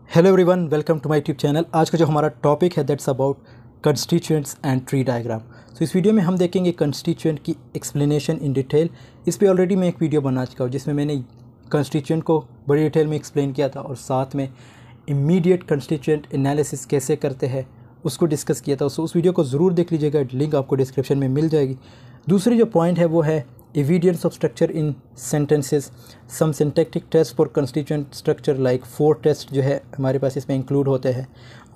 Hello everyone, welcome to my YouTube channel. आज का जो हमारा टॉपिक है that's about constituents and tree diagram. तो इस वीडियो में हम देखेंगे कंस्टिट्यूएंट की एक्सप्लेनेशन इन डिटेल। इस पे ऑलरेडी मैं एक वीडियो बना चुका हूँ जिसमें मैंने कंस्टिट्यूएंट को बड़ी डिटेल में एक्सप्लेन किया था और साथ में इमीडिएट कंस्टिट्यूएंट एनालिसिस कैसे करते हैं उसको डिस्कस किया था। सो उस वीडियो को ज़रूर देख लीजिएगा, लिंक आपको डिस्क्रिप्शन में मिल जाएगी। दूसरी जो पॉइंट है वो है evidence of structure in sentences, some syntactic tests for constituent structure like 4 test जो है हमारे पास इसमें इंक्लूड होते हैं,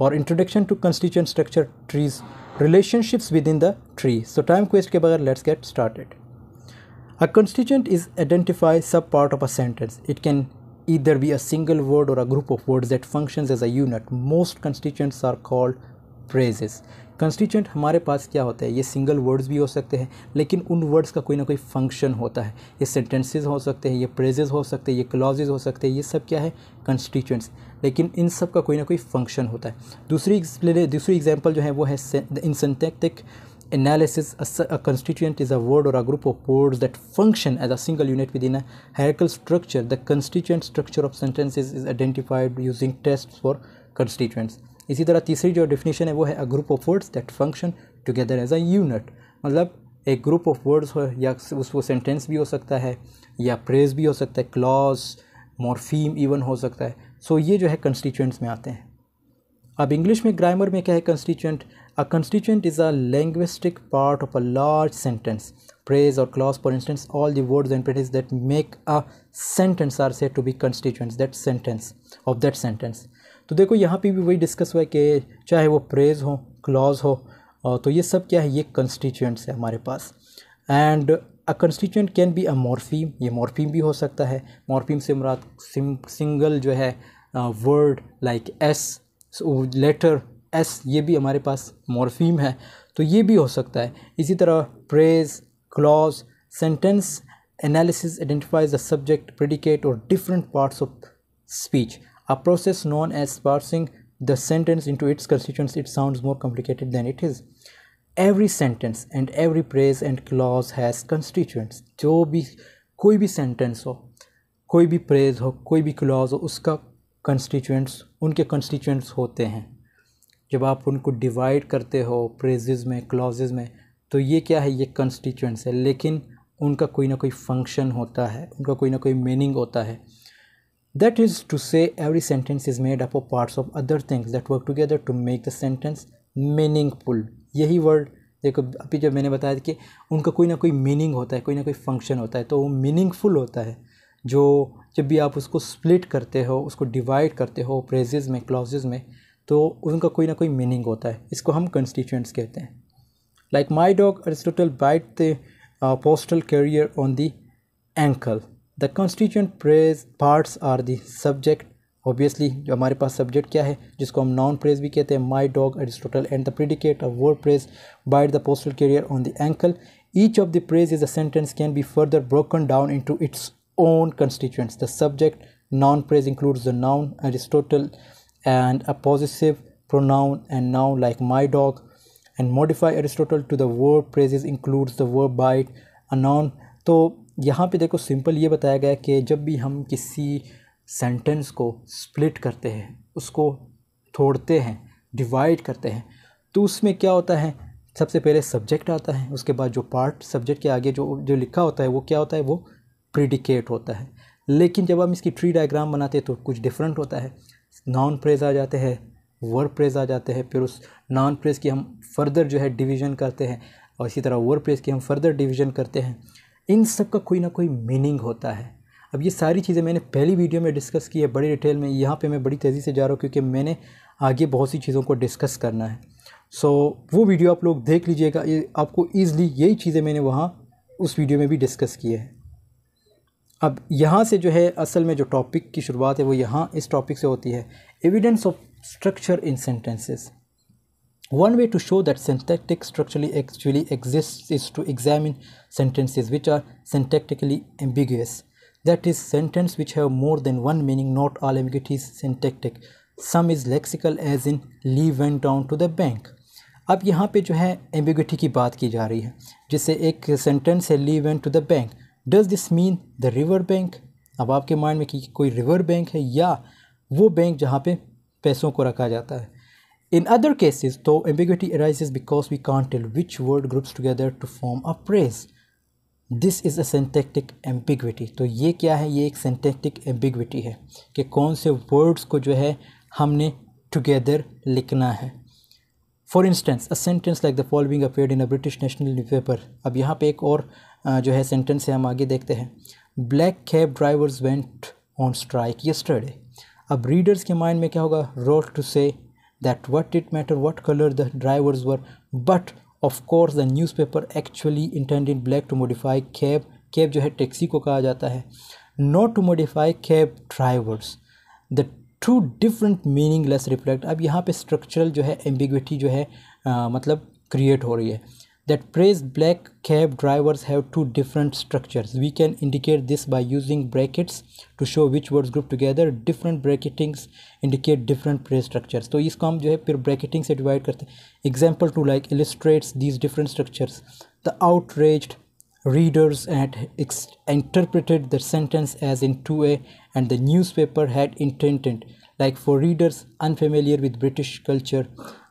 और introduction to constituent structure trees, relationships within the tree। so time waste के बगैर let's get started। A constituent is identified sub part of a sentence. It can either be a single word or a group of words that functions as a unit. Most constituents are called phrases। Constituent हमारे पास क्या होता है, ये single words भी हो सकते हैं लेकिन उन वर्ड्स का कोई ना कोई फंक्शन होता है। ये सेंटेंसेस हो सकते हैं, ये फ्रेजेस हो सकते हैं, ये क्लॉजेज हो सकते हैं, ये सब क्या है कंस्टिट्यूएंट्स, लेकिन इन सब का कोई ना कोई फंक्शन होता है। दूसरी एग्जांपल जो है वो है in syntactic analysis a constituent is a word or a group of words that function as a single unit within a hierarchical structure. The constituent structure of sentences is identified using tests for constituents। इसी तरह तीसरी जो definition है वो है a group of words that function together as a unit. मतलब एक group of words हो या उसको सेंटेंस भी हो सकता है या फ्रेज भी हो सकता है, क्लॉज, मॉर्फीम इवन हो सकता है। सो ये जो है कंस्टिट्यूएंट्स में आते हैं। अब इंग्लिश में ग्रामर में क्या है constituent? A constituent is a linguistic part of a large sentence, phrase और clause. For instance all the words and phrases that make a sentence are said to be constituents that sentence of that sentence. तो देखो यहाँ पे भी वही discuss हुआ है कि चाहे वो फ्रेज हो, क्लॉज हो, तो ये सब क्या है, ये कंस्टिट्यूएंट्स है हमारे पास। And a constituent can be a morpheme, ये मॉर्फीम भी हो सकता है। मॉर्फीम से मुराद सिंगल जो है word like S, letter S, ये भी हमारे पास मॉर्फीम है, तो ये भी हो सकता है। इसी तरह phrase, clause, sentence analysis identifies the subject, predicate और different parts of speech. A process known as parsing the sentence into its constituents. It sounds more complicated than it is. Every sentence and every phrase and clause has constituents। जो भी कोई भी sentence हो, कोई भी phrase हो, कोई भी clause हो, उसका constituents, उनके constituents होते हैं। जब आप उनको डिवाइड करते हो phrases में, clauses में, तो ये क्या है, ये constituents है, लेकिन उनका कोई ना कोई function होता है, उनका कोई ना कोई meaning होता है। That is to say, every sentence is made up of parts of other things that work together to make the sentence meaningful। यही वर्ड देखो, अभी जब मैंने बताया कि उनका कोई ना कोई मीनिंग होता है, कोई ना कोई फंक्शन होता है, तो वो मीनिंगफुल होता है। जो जब भी आप उसको स्प्लिट करते हो, उसको डिवाइड करते हो फ्रेजेस में, क्लॉजेस में, तो उनका कोई ना कोई मीनिंग होता है। इसको हम कंस्टिट्यूएंट्स कहते हैं। Like my dog Aristotle bite the postal carrier on the ankle. The constituent phrase parts are the subject, obviously जो हमारे पास subject क्या है, जिसको हम noun phrase भी कहते हैं, my dog Aristotle, and the predicate of word phrase bite the postal carrier on the ankle। Each of the phrases a sentence can be further broken down into its own constituents। The subject noun phrase includes the noun Aristotle and a possessive pronoun and noun like my dog, and modify Aristotle to the word phrases includes the verb bite, a noun। तो यहाँ पे देखो simple ये बताया गया कि जब भी हम किसी सेंटेंस को स्प्लिट करते हैं, उसको तोड़ते हैं, डिवाइड करते हैं, तो उसमें क्या होता है, सबसे पहले सब्जेक्ट आता है, उसके बाद जो पार्ट सब्जेक्ट के आगे जो लिखा होता है वो क्या होता है, वो प्रीडिकेट होता है। लेकिन जब हम इसकी ट्री डायग्राम बनाते हैं तो कुछ डिफरेंट होता है। नाउन फ्रेज आ जाते हैं, वर्ब फ्रेज आ जाते हैं, फिर उस नाउन फ्रेज की हम फर्दर जो है डिवीज़न करते हैं, और इसी तरह वर्ब फ्रेज की हम फर्दर डिवीज़न करते हैं। इन सब का कोई ना कोई मीनिंग होता है। अब ये सारी चीज़ें मैंने पहली वीडियो में डिस्कस की है बड़ी डिटेल में, यहाँ पे मैं बड़ी तेज़ी से जा रहा हूँ क्योंकि मैंने आगे बहुत सी चीज़ों को डिस्कस करना है। सो वो वीडियो आप लोग देख लीजिएगा, ये आपको ईज़िली यही चीज़ें मैंने वहाँ उस वीडियो में भी डिस्कस की है। अब यहाँ से जो है असल में जो टॉपिक की शुरुआत है वो यहाँ इस टॉपिक से होती है, evidence of structure in sentences. One way to show that syntactic structurally actually exists is to examine sentences which are syntactically ambiguous. That is, sentences which have more than one meaning. Not all ambiguity is syntactic. Some is lexical, as in Lee went down to the bank। अब यहाँ पे जो है ambiguity की बात की जा रही है, जिससे एक सेंटेंस है Lee went to the bank। Does this mean the river bank? अब आपके माइंड में कि कोई रिवर बैंक है या वो बैंक जहाँ पे पैसों को रखा जाता है। In other cases, though, ambiguity arises because we can't tell which word groups together to form a phrase. This is a syntactic ambiguity. तो ये क्या है? ये एक syntactic ambiguity है कि कौन से words को जो है हमने together लिखना है। For instance, a sentence like the following appeared in a British national newspaper. अब यहाँ पे एक और जो है sentence है, हम आगे देखते हैं। Black cab drivers went on strike yesterday. अब readers के mind में क्या होगा? Wrote to say that what it matter what color the drivers were, but of course the newspaper actually intended black to modify cab जो है taxi को कहा जाता है, not to modify cab drivers. The two different meaningless reflect. अब यहाँ पे structural जो है ambiguity जो है मतलब create हो रही है। That phrase black cab drivers have two different structures. We can indicate this by using brackets to show which words group together. Different bracketings indicate different phrase structures. तो इसको हम जो है फिर bracketing से divide करते हैं. Example 2 like illustrates these different structures. The outraged readers had interpreted the sentence as in 2A and the newspaper had intended like for readers unfamiliar with British culture.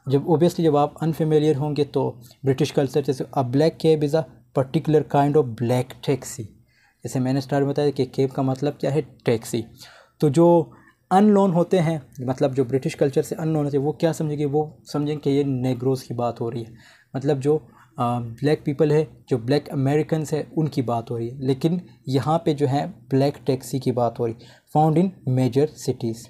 जब ओबियसली जब आप unfamiliar होंगे तो British culture, जैसे अ black cab is a particular kind of black taxi, जैसे मैंने start में बताया कि कैब का मतलब क्या है? टैक्सी। तो जो अननोन होते हैं, मतलब जो ब्रिटिश कल्चर से अननोन होते हैं, वो क्या समझेंगे? वो समझेंगे कि ये नेग्रोस की बात हो रही है, मतलब जो ब्लैक पीपल है, जो ब्लैक अमेरिकन्स है, उनकी बात हो रही है। लेकिन यहाँ पे जो है ब्लैक टैक्सी की बात हो रही, found in major cities.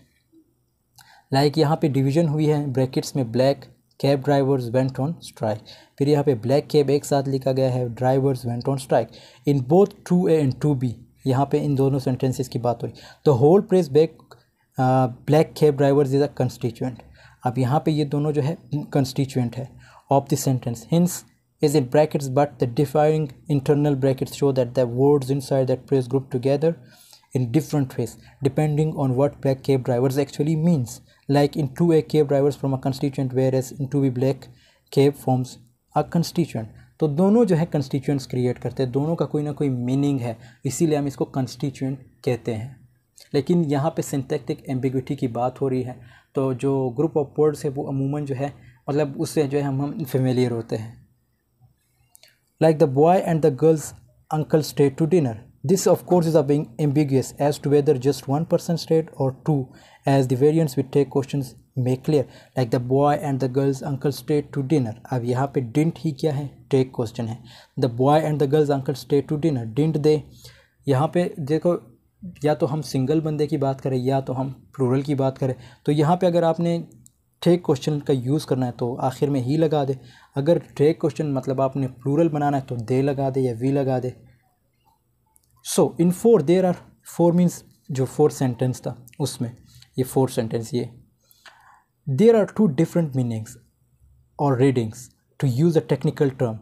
Like यहाँ पे डिवीज़न हुई है ब्रैकेट्स में, black cab drivers went on strike, फिर यहाँ पे ब्लैक कैब एक साथ लिखा गया है, drivers went on strike. In both 2A and 2B यहाँ पे इन दोनों सेंटेंसेस की बात हो रही। The whole phrase black cab drivers is a constituent. अब यहाँ पे ये दोनों जो है कंस्टिट्यूएंट है of the sentence. Hence is in brackets, but the differing internal brackets show that the words inside that phrase group together in different ways depending on what black cab drivers actually means. Like in 2A cab drivers from a constituent, whereas in 2B black cab forms a constituent. तो दोनों जो है constituents create करते हैं, दोनों का कोई ना कोई मीनिंग है, इसीलिए हम इसको constituent कहते हैं। लेकिन यहाँ पे syntactic ambiguity की बात हो रही है, तो जो ग्रुप ऑफ वर्ड्स है वो अमूमन जो है मतलब उससे जो है हम फेमिलियर होते हैं। Like the boy and the girl's uncle stayed to dinner. This of course is being ambiguous as to whether just one person stayed or two, as the variants with take questions make clear. Like the boy and the girl's uncle stayed to dinner. अब यहाँ पे didn't ही क्या है? take question है। The boy and the girl's uncle stayed to dinner. Didn't they? यहाँ पे देखो, या तो हम सिंगल बंदे की बात करें या तो हम प्लूरल की बात करें। तो यहाँ पे अगर आपने टेक क्वेश्चन का यूज़ करना है तो आखिर में ही लगा दे। अगर टेक क्वेश्चन मतलब आपने प्लूरल बनाना है तो दे लगा दे या वी लगा दे। So in 4 there are 4 means जो 4 सेंटेंस था उसमें ये 4 सेंटेंस, ये देयर आर 2 डिफरेंट मीनिंग्स और readings to use a technical term,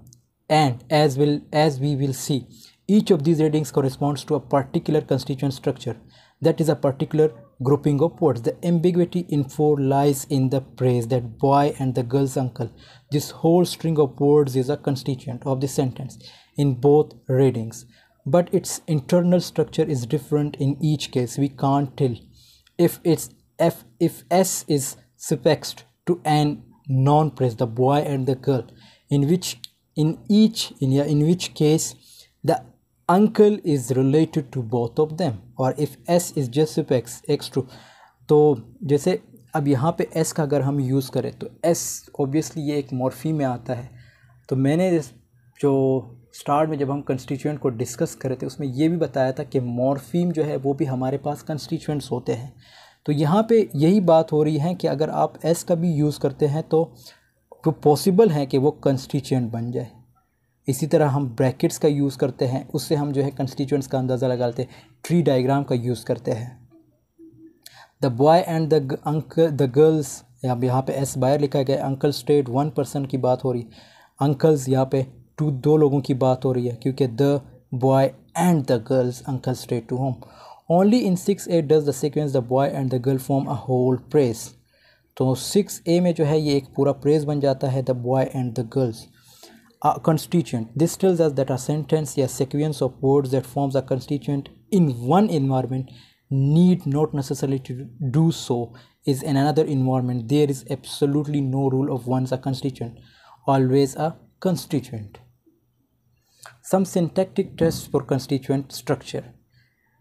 and as we will see each of these readings corresponds to a particular constituent structure, that is a particular grouping of words. The ambiguity in 4 lies in the phrase that boy and the girl's uncle. This whole string of words is a constituent of the sentence in both readings, but its internal structure is different in each case. We can't tell if S is suffixed to an noun phrase, the boy and the girl, in which case the uncle is related to both of them, or if S is just suffix x to। तो जैसे अब यहाँ पे S का अगर हम use करें तो S ऑब्वियसली ये एक मॉर्फीम में आता है। तो मैंने जो स्टार्ट में जब हम कंस्टिट्यूएंट को डिस्कस करे थे उसमें ये भी बताया था कि मॉर्फीम जो है वो भी हमारे पास कंस्टिट्यूएंट्स होते हैं। तो यहाँ पे यही बात हो रही है कि अगर आप S का भी यूज़ करते हैं तो पॉसिबल है कि वो कंस्टिट्यूएंट बन जाए। इसी तरह हम ब्रैकेट्स का यूज़ करते हैं, उससे हम जो है कंस्टिट्यूएंट्स का अंदाज़ा लगाते हैं। ट्री डायग्राम का यूज़ करते हैं। The boy and the girls, यहाँ पे एस बायर लिखा गया। अंकल स्टेट 1 पर्सन की बात हो रही, अंकल्स यहाँ पे 2 लोगों की बात हो रही है क्योंकि the boy and the girl's uncle stayed to home. Only in 6A does the sequence the boy and the girl form a whole phrase. तो 6A में जो है ये एक पूरा प्रेस बन जाता है, the boy and the girls. A constituent. This tells us that a sentence or sequence of words that forms a constituent in one environment need not necessarily to do so is in another environment, there is absolutely no rule of once a constituent, always a constituent. Some syntactic tests for constituent structure.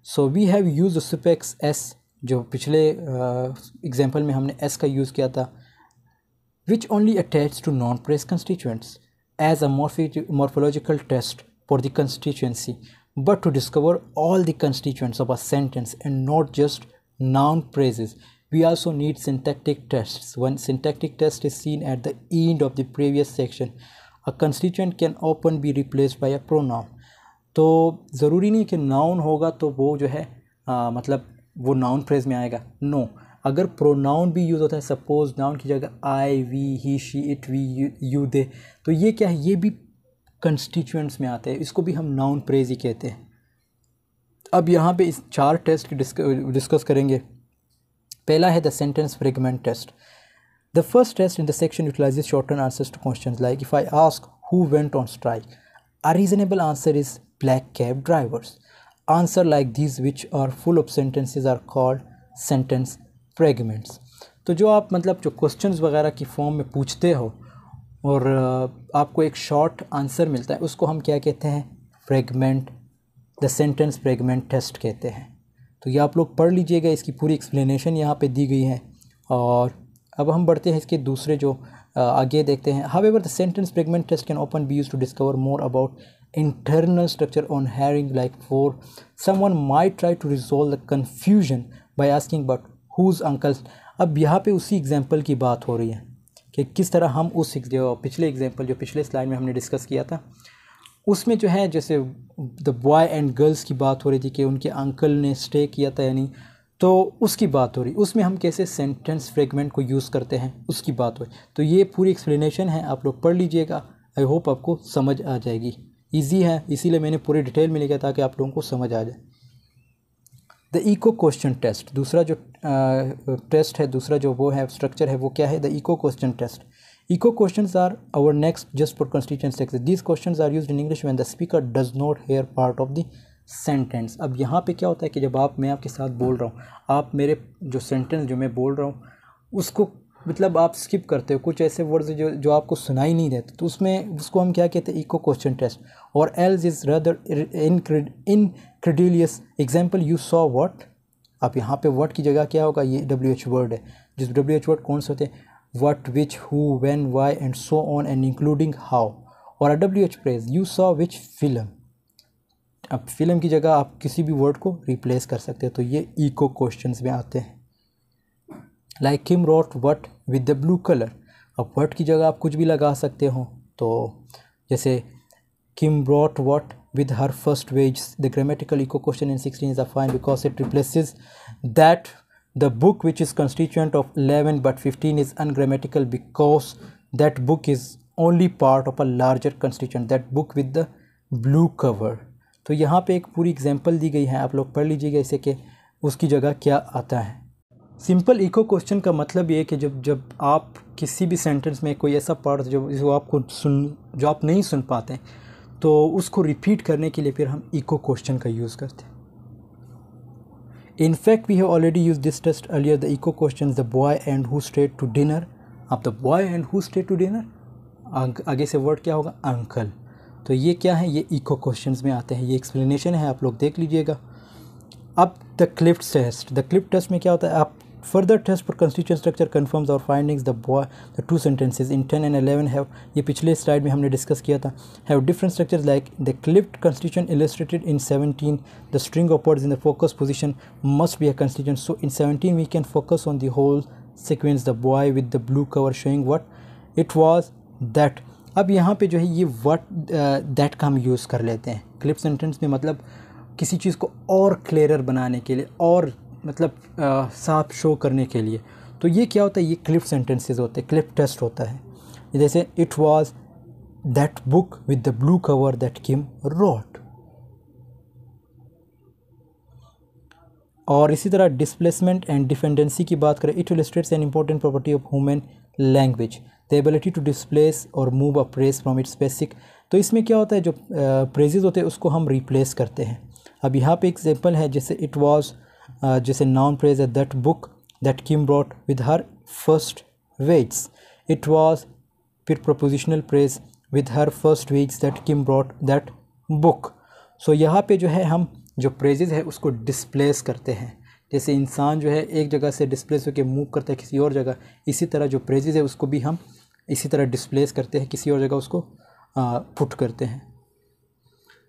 So we have used the suffix s, जो पिछले example में हमने s का use किया था, which only attached to non-phrase constituents as a morphological test for the constituency, but to discover all the constituents of a sentence and not just noun phrases. We also need syntactic tests. One syntactic test is seen at the end of the previous section. A constituent can often be replaced by a pronoun. तो ज़रूरी नहीं कि noun होगा तो वो जो है मतलब वो नाउन फ्रेज में आएगा. नो, अगर प्रोनाउन भी यूज़ होता है, सपोज नाउन की जगह I, we, he, she, it, we, you, they, तो ये क्या है, ये भी कंस्टिट्यूएंट्स में आते हैं. इसको भी हम नाउन फ्रेज ही कहते हैं. अब यहाँ पे इस 4 टेस्ट की डिस्कस करेंगे. पहला है the sentence fragment test. The first test in the section utilises shorten answers to questions like if I ask who went on strike, a reasonable answer is black cab drivers. Answer like these which are full of sentences are called sentence fragments. तो जो आप मतलब जो questions वगैरह की form में पूछते हो और आपको एक शॉर्ट आंसर मिलता है, उसको हम क्या कहते हैं, fragment, the sentence fragment test कहते हैं. तो ये आप लोग पढ़ लीजिएगा, इसकी पूरी एक्सप्लेनेशन यहाँ पे दी गई है. और अब हम बढ़ते हैं इसके दूसरे जो आगे देखते हैं. However, the sentence fragment test can often be used to discover more about internal structure on hearing, like for someone might try to resolve the confusion by asking but whose uncles. अब यहाँ पे उसी example की बात हो रही है कि किस तरह हम उस जो पिछले एग्जाम्पल जो पिछले स्लाइड में हमने डिस्कस किया था, उसमें जो है जैसे द बॉय एंड गर्ल्स की बात हो रही थी कि उनके अंकल ने स्टे किया था, यानी तो उसकी बात हो रही, उसमें हम कैसे सेंटेंस फ्रेगमेंट को यूज़ करते हैं उसकी बात हो रही. तो ये पूरी एक्सप्लेनेशन है, आप लोग पढ़ लीजिएगा. आई होप आपको समझ आ जाएगी. इजी है, इसीलिए मैंने पूरे डिटेल में लिखा ताकि आप लोगों को समझ आ जाए. द इको क्वेश्चन टेस्ट, दूसरा जो टेस्ट है, दूसरा जो वो है स्ट्रक्चर है, वो क्या है, the echo question test. Echo questions are our next just for constituent structure. These questions are used in English when the speaker does not hear part of the sentence. अब यहाँ पे क्या होता है कि जब मैं आपके साथ बोल रहा हूँ, आप मेरे जो सेंटेंस जो मैं बोल रहा हूँ उसको मतलब आप स्किप करते हो, कुछ ऐसे वर्ड्स जो आपको सुनाई नहीं देते, तो उसमें उसको हम क्या कहते हैं, इको क्वेश्चन टेस्ट. और else is rather incredulous. Example, you saw what. अब यहाँ पे व्हाट की जगह क्या होगा, ये WH वर्ड है. जिस WH वर्ड कौन से होते हैं, what, which, who, when, why and so on and including how. और WH phrase, you saw which film. अब फिल्म की जगह आप किसी भी वर्ड को रिप्लेस कर सकते हैं, तो ये इको क्वेश्चंस में आते हैं. Like Kim wrote what with the blue colour. अब व्हाट की जगह आप कुछ भी लगा सकते हो, तो जैसे Kim wrote what with her first wage. The grammatical echo question in 16 is a fine because it replaces that the book which is constituent of 11 but 15 is ungrammatical because that book is only part of a larger constituent, that book with the blue cover. तो यहाँ पे एक पूरी example दी गई है, आप लोग पढ़ लीजिएगा इसे कि उसकी जगह क्या आता है. सिंपल इको क्वेश्चन का मतलब ये है कि जब आप किसी भी सेंटेंस में कोई ऐसा पार्ट जो आपको जो आप नहीं सुन पाते हैं, तो उसको रिपीट करने के लिए फिर हम इको क्वेश्चन का यूज़ करते हैं. In fact we have already use this test earlier. The echo question, the boy and who stayed to dinner. अब the boy and who stayed to dinner, आगे से वर्ड क्या होगा, अंकल. तो ये क्या है, ये इको क्वेश्चंस में आते हैं. ये एक्सप्लेनेशन है, आप लोग देख लीजिएगा. अब the cleft test. The cleft test में क्या होता है, आप further test for constituent structure confirms और findings. The two sentences in 10 and 11 have, ये पिछले स्लाइड में हमने डिस्कस किया था, have different structures like the cleft constituent illustrated in 17. The string of words in the focus position must be a constituent. So in 17 we can focus on the whole sequence. The boy with the blue cover showing what it was that. अब यहाँ पे जो है ये what that का हम use कर लेते हैं क्लिप सेंटेंस में, मतलब किसी चीज़ को और क्लियरर बनाने के लिए और मतलब साफ शो करने के लिए. तो ये क्या होता है, ये क्लिप सेंटेंसेस होते हैं, क्लिप टेस्ट होता है. जैसे it was that book with the blue cover that Kim wrote. और इसी तरह डिस्प्लेसमेंट एंड डिपेंडेंसी की बात करें, it illustrates an important property of human language, the ability to displace और move a phrase from its basic. तो इसमें क्या होता है, जो फ्रेजेस होते हैं उसको हम रिप्लेस करते हैं. अब यहाँ पे एग्जाम्पल है, जैसे इट वाज, जैसे नाउन फ्रेज है that book that Kim brought with her first weights. It was फिर propositional praise with her first weights that Kim brought that book. So यहाँ पे जो है हम जो praises है उसको displace करते हैं। जैसे इंसान जो है एक जगह से डिस्प्लेस होकर मूव करता है किसी और जगह, इसी तरह जो प्रेजेस है उसको भी हम इसी तरह डिस्प्लेस करते हैं, किसी और जगह उसको पुट करते हैं।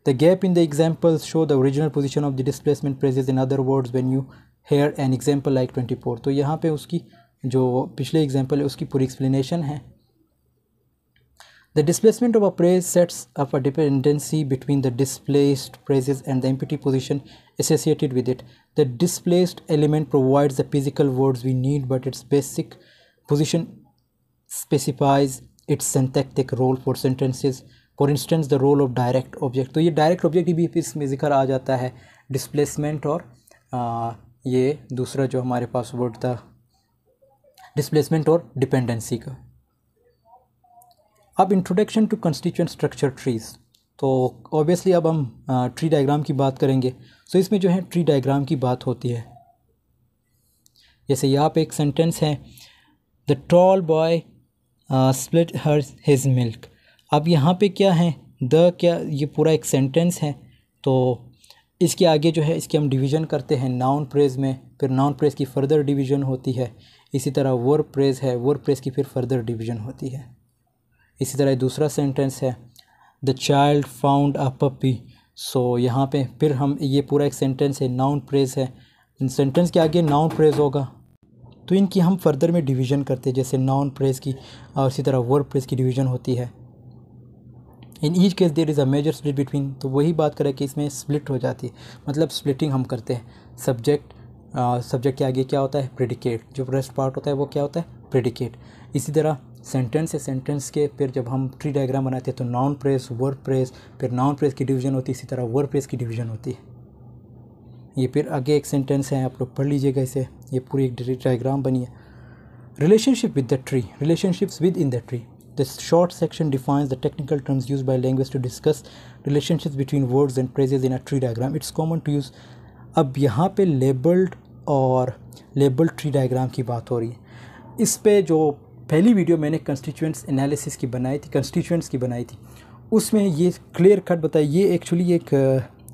The gap in the examples show the original position of the displacement phrases in other words when you hear an example like 24। तो यहाँ पे उसकी जो पिछले एग्जाम्पल है उसकी पूरी एक्सप्लेनेशन है। The displacement of a phrase sets up a dependency between the displaced phrases and the empty position associated with it. The displaced element provides the physical words we need, but its basic position specifies its syntactic role for sentences. For instance, the role of direct object. तो ये direct object भी इसमें जिक्र आ जाता है, displacement और ये दूसरा जो हमारे पास वर्ड था displacement और dependency का। अब introduction to constituent structure trees. तो ऑब्वियसली अब हम ट्री डायग्राम की बात करेंगे। सो इसमें जो है ट्री डायग्राम की बात होती है। जैसे यहाँ पे एक सेंटेंस है, the tall boy split his milk. अब यहाँ पे क्या है, द क्या, ये पूरा एक सेंटेंस है। तो इसके आगे जो है इसकी हम डिवीज़न करते हैं नाउन प्रेज में, फिर नाउन प्रेज की फ़र्दर डिवीज़न होती है। इसी तरह वर्ब प्रेज है, वर्ब प्रेज की फिर फ़र्दर डिवीज़न होती है। इसी तरह दूसरा सेंटेंस है, the child found a puppy. So यहाँ पे फिर हम ये पूरा एक सेंटेंस है, नाउन प्रेज है, सेंटेंस के आगे नाउन प्रेज होगा। तो इनकी हम फर्दर में डिवीज़न करते हैं, जैसे नाउन प्रेज की और इसी तरह वर्ब प्रेज की डिवीज़न होती है। In each case there is a major split between. तो वही बात करें कि इसमें स्प्लिट हो जाती है, मतलब स्प्लिटिंग हम करते हैं। सब्जेक्ट के आगे क्या होता है, प्रेडिकेट। जो फर्स्ट पार्ट होता है वो क्या होता है, प्रेडिकेट। इसी तरह सेंटेंस है, सेंटेंस के फिर जब हम ट्री डायग्राम बनाते हैं तो नाउन प्रेस, वर्ब प्रेस, फिर नाउन प्रेस की डिवीज़न होती है, इसी तरह वर्ब प्रेस की डिवीज़न होती है। ये फिर आगे एक सेंटेंस है, आप लोग पढ़ लीजिएगा इसे, ये पूरी एक डायग्राम बनी है। Relationship with the tree, relationships within the tree. The short section defines the technical terms use by language to discuss relationships between words and phrases in a tree diagram. It's common to use. अब यहाँ पे labelled और labelled tree diagram की बात हो रही है। इस पे जो पहली वीडियो मैंने कंस्टिट्यूएंट्स एनालिसिस की बनाई थी, कंस्टिट्यूएंट्स की बनाई थी, उसमें ये क्लियर कट बताया। ये एक्चुअली एक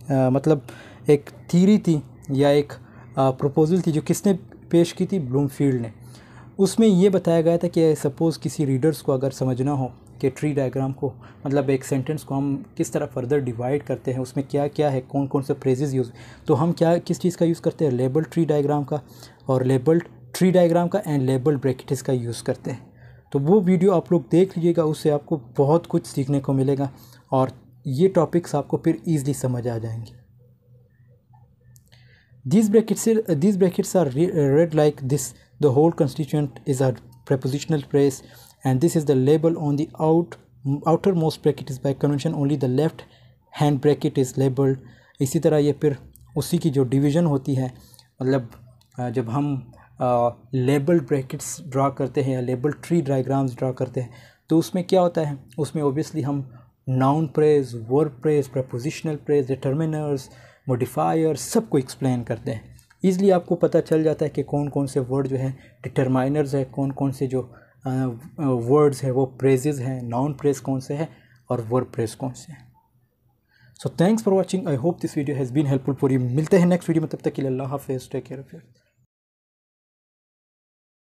मतलब एक थ्योरी थी या एक प्रपोजल थी जो किसने पेश की थी, ब्लूमफील्ड ने। उसमें ये बताया गया था कि सपोज़ किसी रीडर्स को अगर समझना हो कि ट्री डायग्राम को, मतलब एक सेंटेंस को हम किस तरह फर्दर डिवाइड करते हैं, उसमें क्या क्या है, कौन कौन से फ्रेजेस यूज़, तो हम किस चीज़ का यूज़ करते हैं, लेबल ट्री डायग्राम का और लेबल्ड ट्री डायग्राम का एंड लेबल ब्रैकेट्स का यूज़ करते हैं। तो वो वीडियो आप लोग देख लीजिएगा, उससे आपको बहुत कुछ सीखने को मिलेगा और ये टॉपिक्स आपको फिर ईज़िली समझ आ जाएंगे। These brackets are read like this. The whole constituent is a prepositional phrase and this is the label on the outermost bracket is by convention only the left hand bracket is labeled. इसी तरह ये फिर उसी की जो division होती है, मतलब जब हम लेबल ब्रैकेट्स ड्रा करते हैं या लेबल ट्री डायग्राम्स ड्रा करते हैं तो उसमें क्या होता है, उसमें ओबियसली हम noun praise, verb praise, prepositional praise, determiners, modifier सबको एक्सप्लेन करते हैं। ईज़िली आपको पता चल जाता है कि कौन कौन से वर्ड जो हैं डिटरमाइनर्स है, कौन कौन से जो वर्ड्स है वो प्रेजेस हैं, नाउन प्रेज कौन से हैं और वर्ब प्रेज कौन से हैं। So thanks for watching, I hope this video has been helpful for you. मिलते हैं नेक्स्ट वीडियो में, तब तक के लिए अल्लाह हाफिज़, टेक केयर ऑफ योर।